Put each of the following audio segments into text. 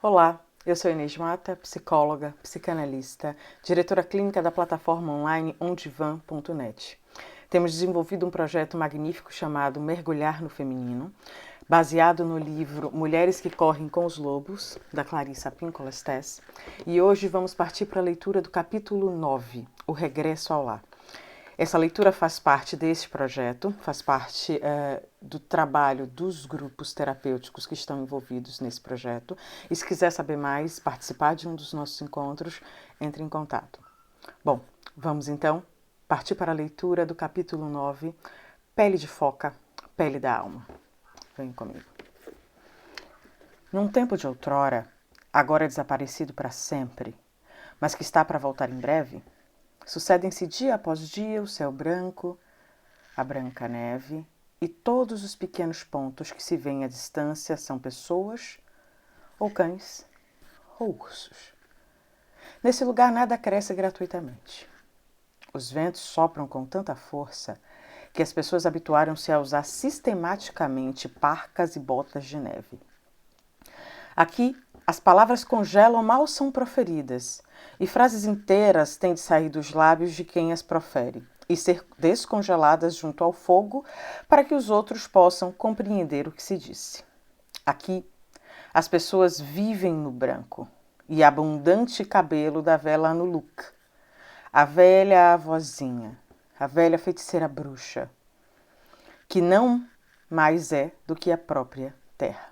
Olá, eu sou Inês Mata, psicóloga, psicanalista, diretora clínica da plataforma online ondivan.net. Temos desenvolvido um projeto magnífico chamado Mergulhar no Feminino, baseado no livro Mulheres que Correm com os Lobos, da Clarissa Pinkola Estés, e hoje vamos partir para a leitura do capítulo 9, O Regresso ao Lar. Essa leitura faz parte desse projeto, faz parte do trabalho dos grupos terapêuticos que estão envolvidos nesse projeto. E se quiser saber mais, participar de um dos nossos encontros, entre em contato. Bom, vamos então partir para a leitura do capítulo 9, Pele de Foca, Pele da Alma. Vem comigo. Num tempo de outrora, agora desaparecido para sempre, mas que está para voltar em breve, sucedem-se dia após dia o céu branco, a branca neve, e todos os pequenos pontos que se veem à distância são pessoas, ou cães, ou ursos. Nesse lugar nada cresce gratuitamente. Os ventos sopram com tanta força que as pessoas habituaram-se a usar sistematicamente parcas e botas de neve. Aqui, as palavras congelam mal são proferidas, e frases inteiras têm de sair dos lábios de quem as profere e ser descongeladas junto ao fogo para que os outros possam compreender o que se disse. Aqui, as pessoas vivem no branco e abundante cabelo da velha Anuluk, a velha avózinha, a velha feiticeira bruxa, que não mais é do que a própria terra.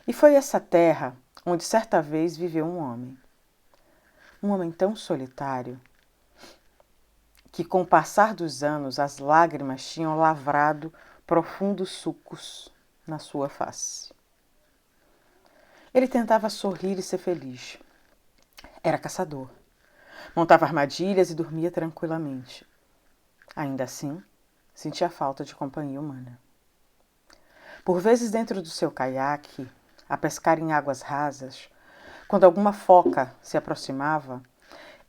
E foi essa terra onde certa vez viveu um homem tão solitário, que com o passar dos anos as lágrimas tinham lavrado profundos sulcos na sua face. Ele tentava sorrir e ser feliz. Era caçador. Montava armadilhas e dormia tranquilamente. Ainda assim, sentia falta de companhia humana. Por vezes, dentro do seu caiaque, a pescar em águas rasas, quando alguma foca se aproximava,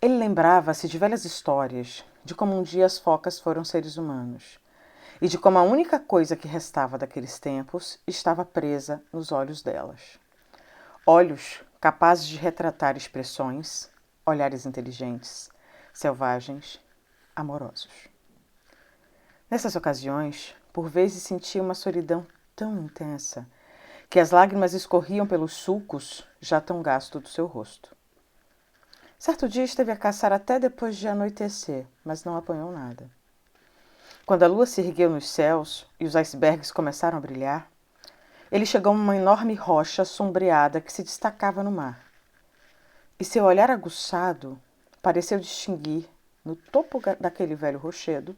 ele lembrava-se de velhas histórias de como um dia as focas foram seres humanos e de como a única coisa que restava daqueles tempos estava presa nos olhos delas. Olhos capazes de retratar expressões, olhares inteligentes, selvagens, amorosos. Nessas ocasiões, por vezes sentia uma solidão tão intensa que as lágrimas escorriam pelos sulcos já tão gastos do seu rosto. Certo dia esteve a caçar até depois de anoitecer, mas não apanhou nada. Quando a lua se ergueu nos céus e os icebergs começaram a brilhar, ele chegou a uma enorme rocha sombreada que se destacava no mar. E seu olhar aguçado pareceu distinguir, no topo daquele velho rochedo,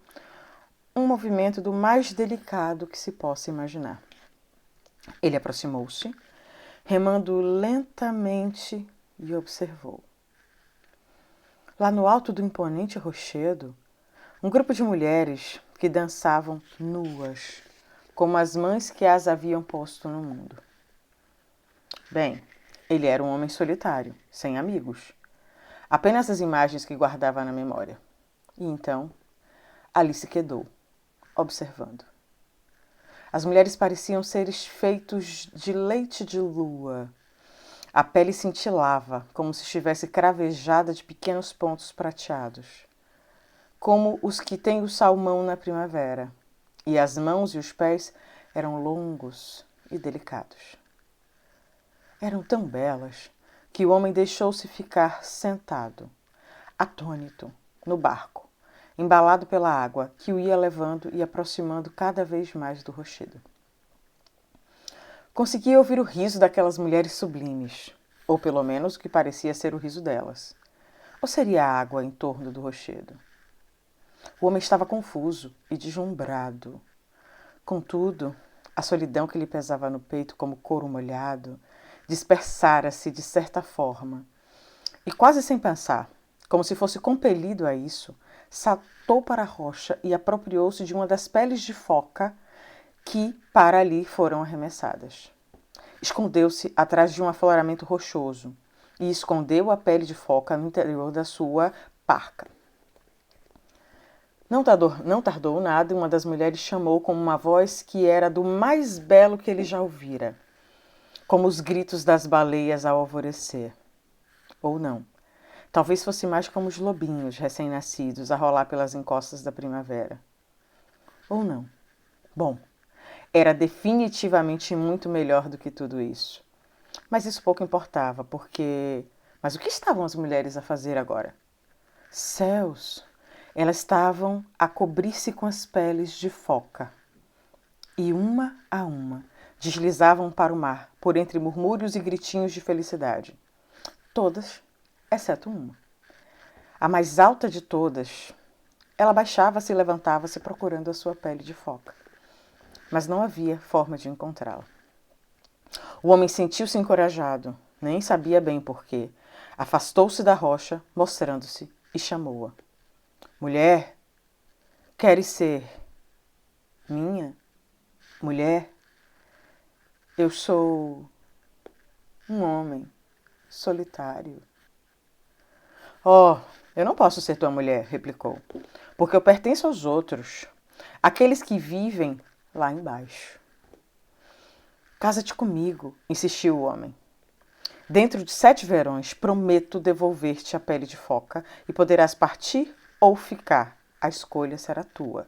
um movimento do mais delicado que se possa imaginar. Ele aproximou-se, remando lentamente, e observou. Lá no alto do imponente rochedo, um grupo de mulheres que dançavam nuas, como as mães que as haviam posto no mundo. Bem, ele era um homem solitário, sem amigos. Apenas as imagens que guardava na memória. E então, ali se quedou, observando. As mulheres pareciam seres feitos de leite de lua. A pele cintilava, como se estivesse cravejada de pequenos pontos prateados, como os que tem o salmão na primavera, e as mãos e os pés eram longos e delicados. Eram tão belas que o homem deixou-se ficar sentado, atônito, no barco, embalado pela água que o ia levando e aproximando cada vez mais do rochedo. Conseguia ouvir o riso daquelas mulheres sublimes, ou pelo menos o que parecia ser o riso delas. Ou seria a água em torno do rochedo? O homem estava confuso e deslumbrado. Contudo, a solidão que lhe pesava no peito como couro molhado dispersara-se de certa forma, e quase sem pensar, como se fosse compelido a isso, saltou para a rocha e apropriou-se de uma das peles de foca que para ali foram arremessadas. Escondeu-se atrás de um afloramento rochoso e escondeu a pele de foca no interior da sua parca. Não tardou nada e uma das mulheres chamou com uma voz que era do mais belo que ele já ouvira. como os gritos das baleias ao alvorecer. Ou não. Talvez fosse mais como os lobinhos recém-nascidos a rolar pelas encostas da primavera. Ou não. Bom, era definitivamente muito melhor do que tudo isso. Mas isso pouco importava, porque... Mas o que estavam as mulheres a fazer agora? Céus! Elas estavam a cobrir-se com as peles de foca. E uma a uma deslizavam para o mar, por entre murmúrios e gritinhos de felicidade. Todas, exceto uma. A mais alta de todas, ela baixava-se e levantava-se procurando a sua pele de foca. Mas não havia forma de encontrá-la. O homem sentiu-se encorajado, nem sabia bem porquê. Afastou-se da rocha, mostrando-se, e chamou-a. Mulher, queres ser minha? Mulher, eu sou um homem solitário. Oh, eu não posso ser tua mulher, replicou, porque eu pertenço aos outros, aqueles que vivem lá embaixo. Casa-te comigo, insistiu o homem. Dentro de 7 verões, prometo devolver-te a pele de foca e poderás partir ou ficar. A escolha será tua.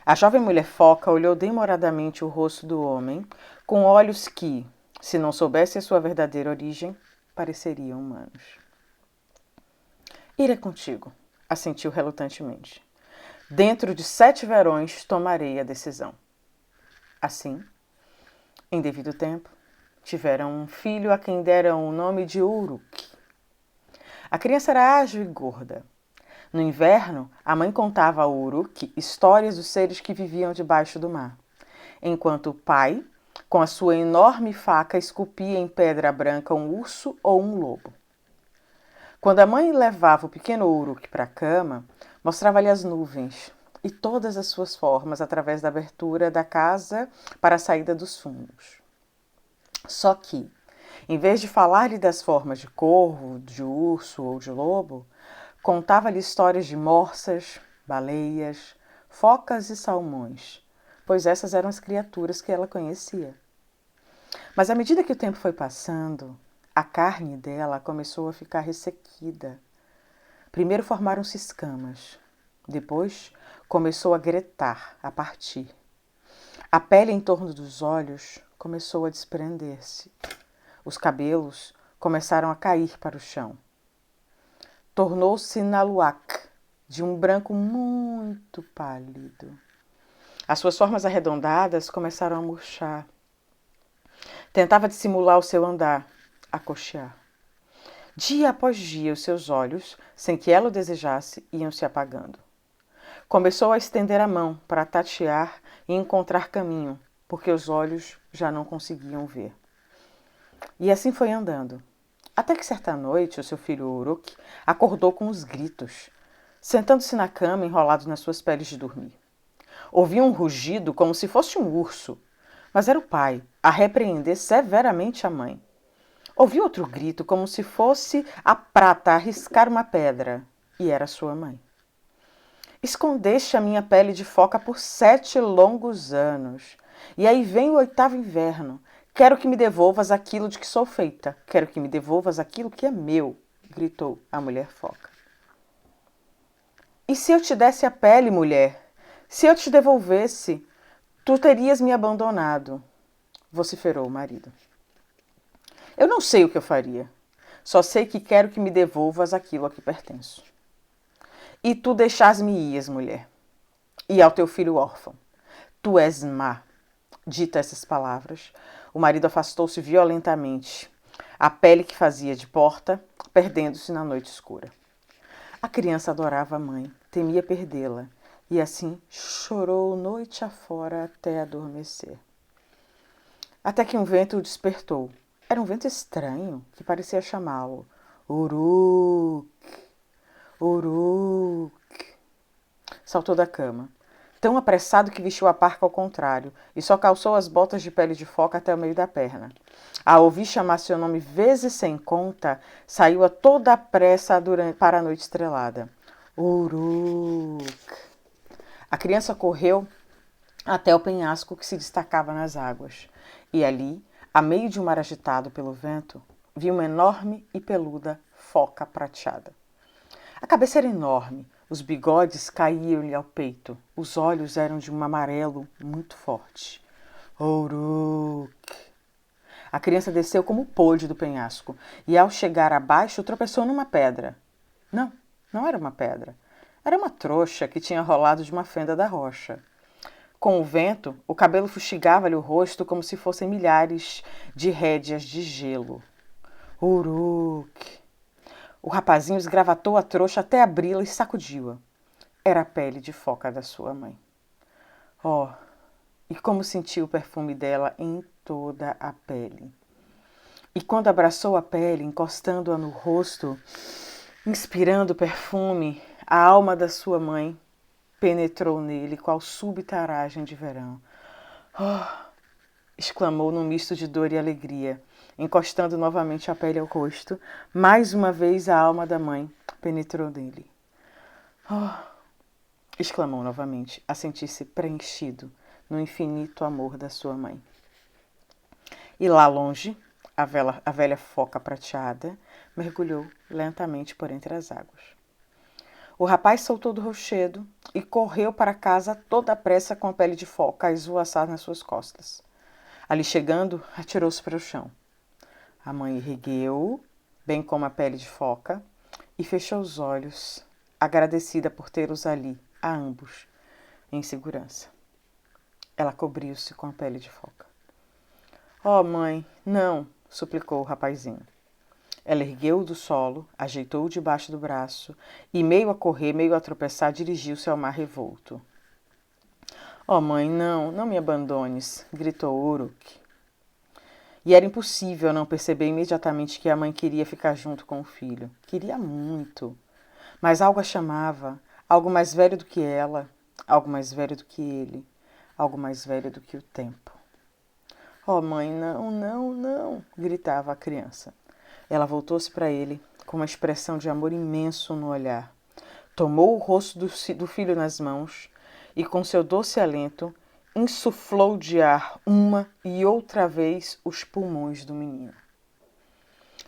A jovem mulher foca olhou demoradamente o rosto do homem, com olhos que, se não soubesse a sua verdadeira origem, pareceriam humanos. Irei contigo, assentiu relutantemente. Dentro de 7 verões tomarei a decisão. Assim, em devido tempo, tiveram um filho a quem deram o nome de Uruk. A criança era ágil e gorda. No inverno, a mãe contava a Uruk histórias dos seres que viviam debaixo do mar, enquanto o pai, com a sua enorme faca, esculpia em pedra branca um urso ou um lobo. Quando a mãe levava o pequeno Uruk para a cama, mostrava-lhe as nuvens e todas as suas formas através da abertura da casa para a saída dos fundos. Só que, em vez de falar-lhe das formas de corvo, de urso ou de lobo, contava-lhe histórias de morsas, baleias, focas e salmões, pois essas eram as criaturas que ela conhecia. Mas à medida que o tempo foi passando, a carne dela começou a ficar ressequida. Primeiro formaram-se escamas, depois começou a gretar, a partir. A pele em torno dos olhos começou a desprender-se. Os cabelos começaram a cair para o chão. Tornou-se Naluak, de um branco muito pálido. As suas formas arredondadas começaram a murchar. Tentava dissimular o seu andar, a coxear. Dia após dia, os seus olhos, sem que ela o desejasse, iam se apagando. Começou a estender a mão para tatear e encontrar caminho, porque os olhos já não conseguiam ver. E assim foi andando. Até que certa noite, o seu filho Uruk acordou com os gritos, sentando-se na cama enrolado nas suas peles de dormir. Ouvia um rugido como se fosse um urso, mas era o pai a repreender severamente a mãe. Ouviu outro grito como se fosse a prata a riscar uma pedra, e era sua mãe. Escondeste a minha pele de foca por 7 longos anos, e aí vem o 8º inverno. Quero que me devolvas aquilo de que sou feita. Quero que me devolvas aquilo que é meu, gritou a mulher foca. E se eu te desse a pele, mulher? Se eu te devolvesse, tu terias me abandonado, vociferou o marido. Eu não sei o que eu faria. Só sei que quero que me devolvas aquilo a que pertenço. E tu deixas-me-ias, mulher, e ao teu filho órfão. Tu és má. Dita essas palavras, o marido afastou-se violentamente, a pele que fazia de porta, perdendo-se na noite escura. A criança adorava a mãe, temia perdê-la, e assim chorou noite afora até adormecer. Até que um vento o despertou. Era um vento estranho, que parecia chamá-lo. Uruk, Uruk. Saltou da cama, tão apressado que vestiu a parca ao contrário, e só calçou as botas de pele de foca até o meio da perna. Ao ouvir chamar seu nome vezes sem conta, saiu a toda a pressa para a noite estrelada. Uruk. A criança correu até o penhasco que se destacava nas águas, e ali a meio de um mar agitado pelo vento, viu uma enorme e peluda foca prateada. A cabeça era enorme, os bigodes caíam-lhe ao peito, os olhos eram de um amarelo muito forte. Uruk! A criança desceu como pôde do penhasco e, ao chegar abaixo, tropeçou numa pedra. Não, não era uma pedra. Era uma trouxa que tinha rolado de uma fenda da rocha. Com o vento, o cabelo fustigava-lhe o rosto como se fossem milhares de rédeas de gelo. Uruk! O rapazinho esgravatou a trouxa até abri-la e sacudiu-a. Era a pele de foca da sua mãe. Oh, e como sentiu o perfume dela em toda a pele. E quando abraçou a pele, encostando-a no rosto, inspirando o perfume, a alma da sua mãe penetrou nele qual súbita aragem de verão. Oh! Exclamou num misto de dor e alegria, encostando novamente a pele ao rosto. Mais uma vez a alma da mãe penetrou nele. Oh! Exclamou novamente, a sentir-se preenchido no infinito amor da sua mãe. E lá longe, a velha foca prateada mergulhou lentamente por entre as águas. O rapaz soltou do rochedo e correu para casa toda a pressa com a pele de foca a esvoaçar nas suas costas. Ali chegando, atirou-se para o chão. A mãe ergueu-o, bem como a pele de foca, e fechou os olhos, agradecida por tê-los ali, a ambos, em segurança. Ela cobriu-se com a pele de foca. Oh, mãe, não, suplicou o rapazinho. Ela ergueu-o do solo, ajeitou-o debaixo do braço e, meio a correr, meio a tropeçar, dirigiu-se ao mar revolto. Oh, mãe, não, não me abandones, gritou Uruk. E era impossível não perceber imediatamente que a mãe queria ficar junto com o filho. Queria muito. Mas algo a chamava, algo mais velho do que ela, algo mais velho do que ele, algo mais velho do que o tempo. Oh, mãe, não, não, não, gritava a criança. Ela voltou-se para ele com uma expressão de amor imenso no olhar. Tomou o rosto do filho nas mãos e, com seu doce alento, insuflou de ar uma e outra vez os pulmões do menino.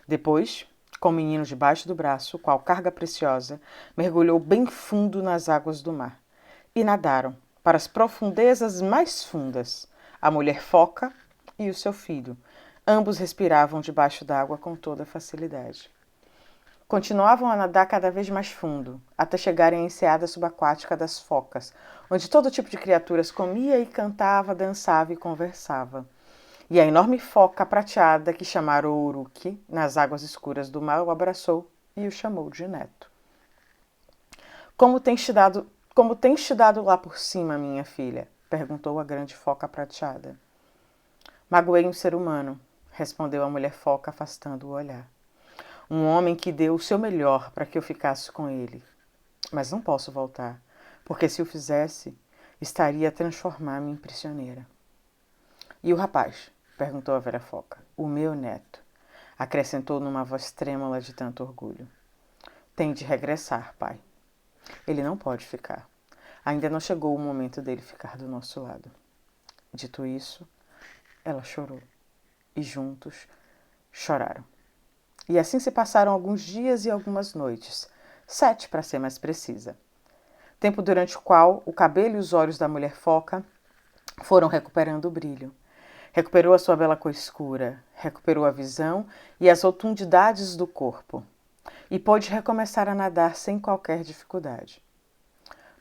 Depois, com o menino debaixo do braço, qual carga preciosa, mergulhou bem fundo nas águas do mar e nadaram para as profundezas mais fundas, a mulher foca e o seu filho. Ambos respiravam debaixo d'água com toda facilidade. Continuavam a nadar cada vez mais fundo, até chegarem à enseada subaquática das focas, onde todo tipo de criaturas comia e cantava, dançava e conversava. E a enorme foca prateada que chamaram Uruk, nas águas escuras do mar, o abraçou e o chamou de neto. Como tens te dado lá por cima, minha filha? Perguntou a grande foca prateada. Magoei um ser humano, respondeu a mulher foca, afastando o olhar. Um homem que deu o seu melhor para que eu ficasse com ele. Mas não posso voltar, porque se o fizesse, estaria a transformar-me em prisioneira. E o rapaz? Perguntou a velha foca. O meu neto, acrescentou numa voz trêmula de tanto orgulho. Tem de regressar, pai. Ele não pode ficar. Ainda não chegou o momento dele ficar do nosso lado. Dito isso, ela chorou. E juntos choraram. E assim se passaram alguns dias e algumas noites, 7 para ser mais precisa. Tempo durante o qual o cabelo e os olhos da mulher foca foram recuperando o brilho. Recuperou a sua bela cor escura, recuperou a visão e as rotundidades do corpo. E pôde recomeçar a nadar sem qualquer dificuldade.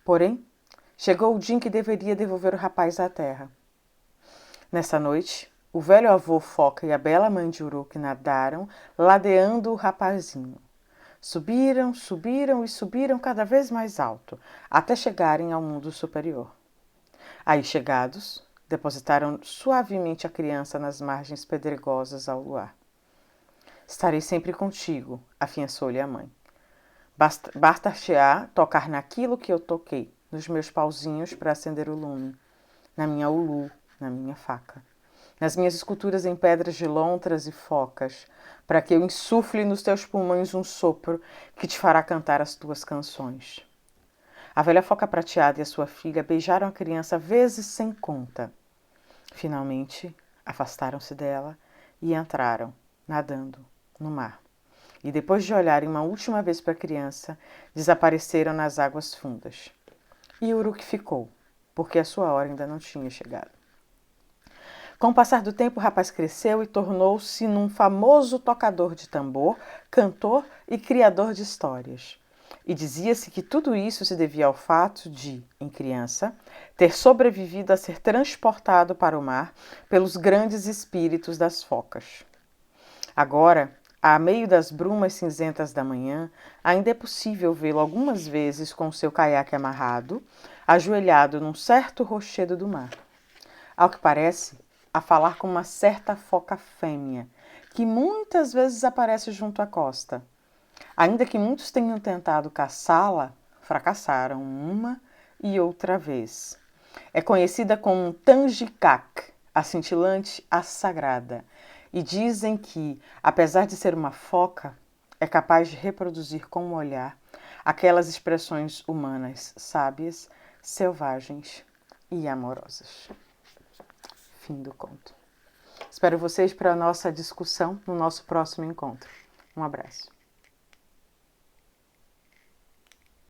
Porém, chegou o dia em que deveria devolver o rapaz à terra. Nessa noite, o velho avô foca e a bela mãe de Uruk nadaram, ladeando o rapazinho. Subiram, subiram e subiram cada vez mais alto, até chegarem ao mundo superior. Aí chegados, depositaram suavemente a criança nas margens pedregosas ao luar. Estarei sempre contigo, afiançou-lhe a mãe. Basta-te-á tocar naquilo que eu toquei, nos meus pauzinhos para acender o lume, na minha ulu, na minha faca, nas minhas esculturas em pedras de lontras e focas, para que eu insufle nos teus pulmões um sopro que te fará cantar as tuas canções. A velha foca prateada e a sua filha beijaram a criança vezes sem conta. Finalmente, afastaram-se dela e entraram, nadando, no mar. E depois de olharem uma última vez para a criança, desapareceram nas águas fundas. E Uruk ficou, porque a sua hora ainda não tinha chegado. Com o passar do tempo, o rapaz cresceu e tornou-se num famoso tocador de tambor, cantor e criador de histórias. E dizia-se que tudo isso se devia ao fato de, em criança, ter sobrevivido a ser transportado para o mar pelos grandes espíritos das focas. Agora, a meio das brumas cinzentas da manhã, ainda é possível vê-lo algumas vezes com seu caiaque amarrado, ajoelhado num certo rochedo do mar. Ao que parece, a falar com uma certa foca fêmea, que muitas vezes aparece junto à costa. Ainda que muitos tenham tentado caçá-la, fracassaram uma e outra vez. É conhecida como Tangikak, a cintilante, a sagrada, e dizem que, apesar de ser uma foca, é capaz de reproduzir com o olhar aquelas expressões humanas sábias, selvagens e amorosas. Fim do conto. Espero vocês para a nossa discussão no nosso próximo encontro. Um abraço.